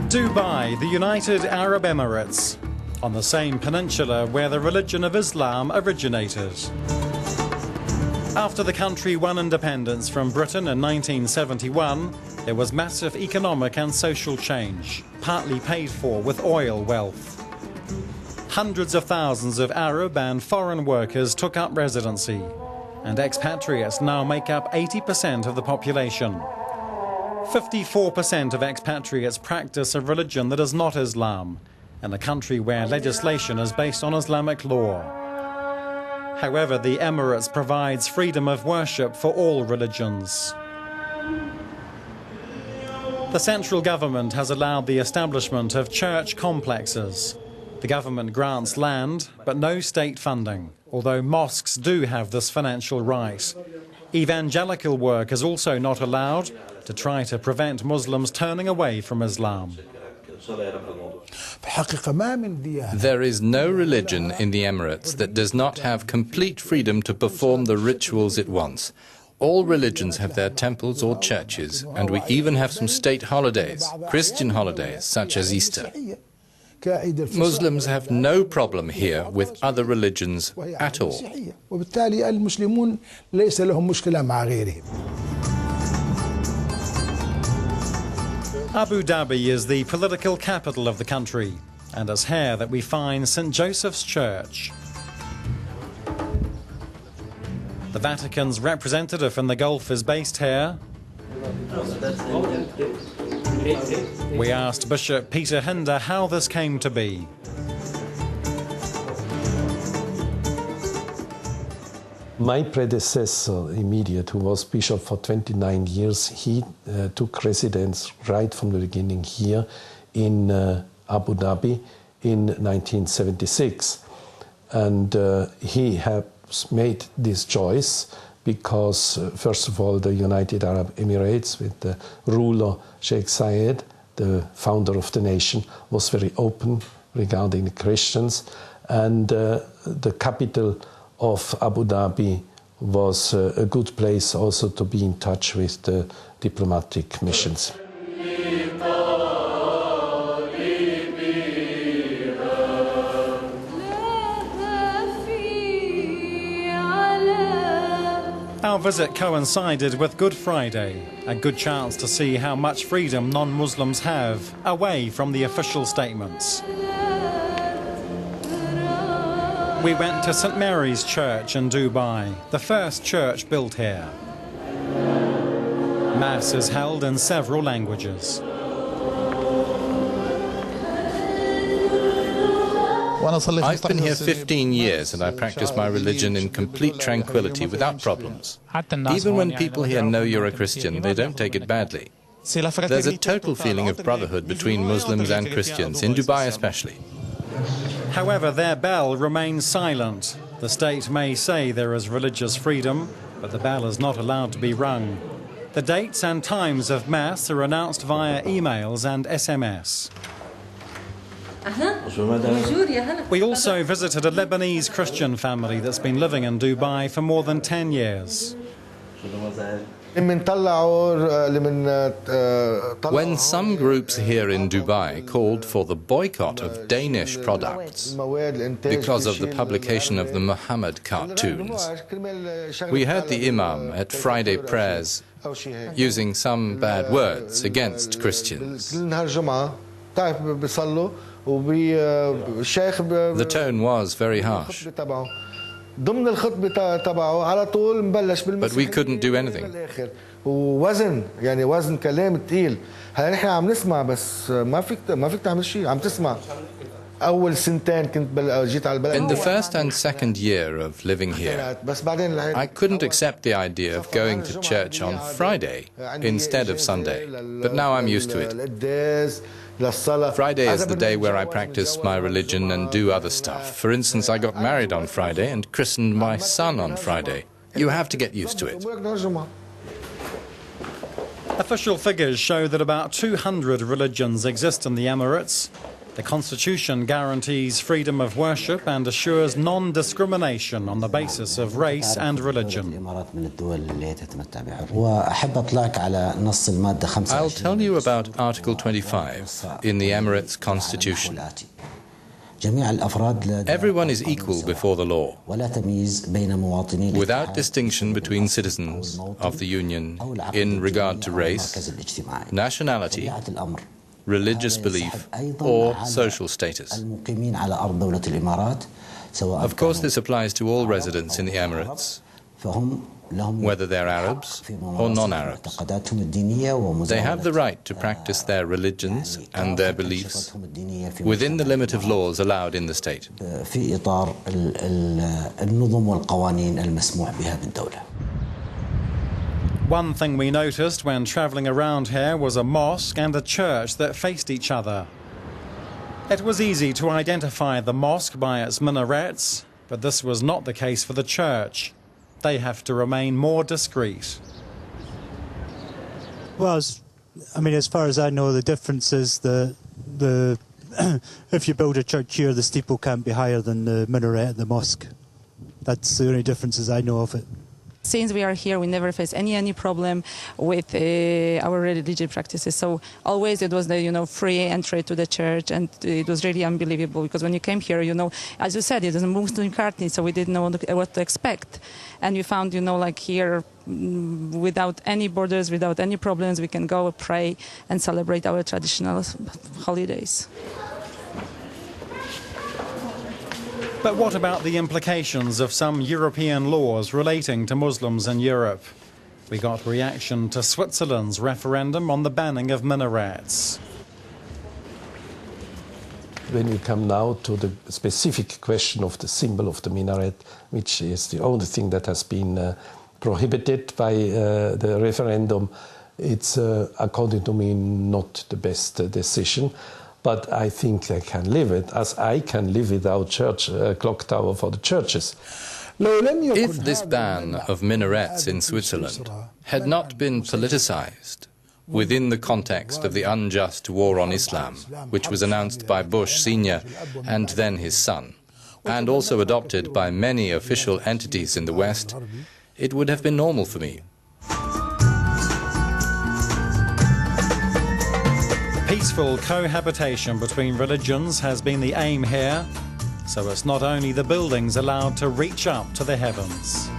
Dubai, the United Arab Emirates, on the same peninsula where the religion of Islam originated. After the country won independence from Britain in 1971, there was massive economic and social change, partly paid for with oil wealth. Hundreds of thousands of Arab and foreign workers took up residency, and expatriates now make up 80% of the population. 54% of expatriates practice a religion that is not Islam, in a country where legislation is based on Islamic law. However, the Emirates provides freedom of worship for all religions. The central government has allowed the establishment of church complexes. The government grants land, but no state funding, although mosques do have this financial right. Evangelical work is also not allowed to try to prevent Muslims turning away from Islam. There is no religion in the Emirates that does not have complete freedom to perform the rituals it wants. All religions have their temples or churches, and we even have some state holidays, Christian holidays, such as Easter. Muslims have no problem here with other religions at all. Abu Dhabi is the political capital of the country, and it's here that we find St. Joseph's Church. The Vatican's representative in the Gulf is based here. We asked Bishop Peter Hinder how this came to be. My predecessor, immediate, who was bishop for 29 years, he took residence right from the beginning here in Abu Dhabi in 1976. And he has made this choice because, first of all, the United Arab Emirates, with the ruler Sheikh Zayed, the founder of the nation, was very open regarding the Christians. And the capital of Abu Dhabi was a good place also to be in touch with the diplomatic missions. Our visit coincided with Good Friday, a good chance to see how much freedom non-Muslims have away from the official statements. We went to St. Mary's Church in Dubai, the first church built here. Mass is held in several languages. I've been here 15 years and I practice my religion in complete tranquility without problems. Even when people here know you're a Christian, they don't take it badly. There's a total feeling of brotherhood between Muslims and Christians, in Dubai especially. However, their bell remains silent. The state may say there is religious freedom, but the bell is not allowed to be rung. The dates and times of Mass are announced via emails and SMS. We also visited a Lebanese Christian family that's been living in Dubai for more than 10 years. When some groups here in Dubai called for the boycott of Danish products because of the publication of the Muhammad cartoons, we heard the Imam at Friday prayers using some bad words against Christians. The tone was very harsh. But we couldn't do anything. In the first and second year of living here, I couldn't accept the idea of going to church on Friday instead of Sunday, but now I'm used to it. Friday is the day where I practice my religion and do other stuff. For instance, I got married on Friday and christened my son on Friday. You have to get used to it. Official figures show that about 200 religions exist in the Emirates. The constitution guarantees freedom of worship and assures non-discrimination on the basis of race and religion. I'll tell you about Article 25 in the Emirates Constitution. Everyone is equal before the law, without distinction between citizens of the Union in regard to race, nationality, religious belief, or social status. Of course, this applies to all residents in the Emirates, whether they're Arabs or non-Arabs. They have the right to practice their religions and their beliefs within the limit of laws allowed in the state. One thing we noticed when travelling around here was a mosque and a church that faced each other. It was easy to identify the mosque by its minarets, but this was not the case for the church. They have to remain more discreet. Well, as far as I know, the difference is if you build a church here, the steeple can't be higher than the minaret at the mosque. That's the only differences I know of it. Since we are here, we never face any problem with our religious practices. So always it was the free entry to the church, and it was really unbelievable because when you came here, as you said, it was a Muslim country, so we didn't know what to expect. And we found, like here, without any borders, without any problems, we can go pray and celebrate our traditional holidays. But what about the implications of some European laws relating to Muslims in Europe? We got reaction to Switzerland's referendum on the banning of minarets. When we come now to the specific question of the symbol of the minaret, which is the only thing that has been prohibited by the referendum, it's, according to me, not the best decision. But I think they can live it, as I can live without church clock tower for the churches. If this ban of minarets in Switzerland had not been politicized within the context of the unjust war on Islam, which was announced by Bush Sr. and then his son, and also adopted by many official entities in the West, it would have been normal for me. Peaceful cohabitation between religions has been the aim here, so it's not only the buildings allowed to reach up to the heavens.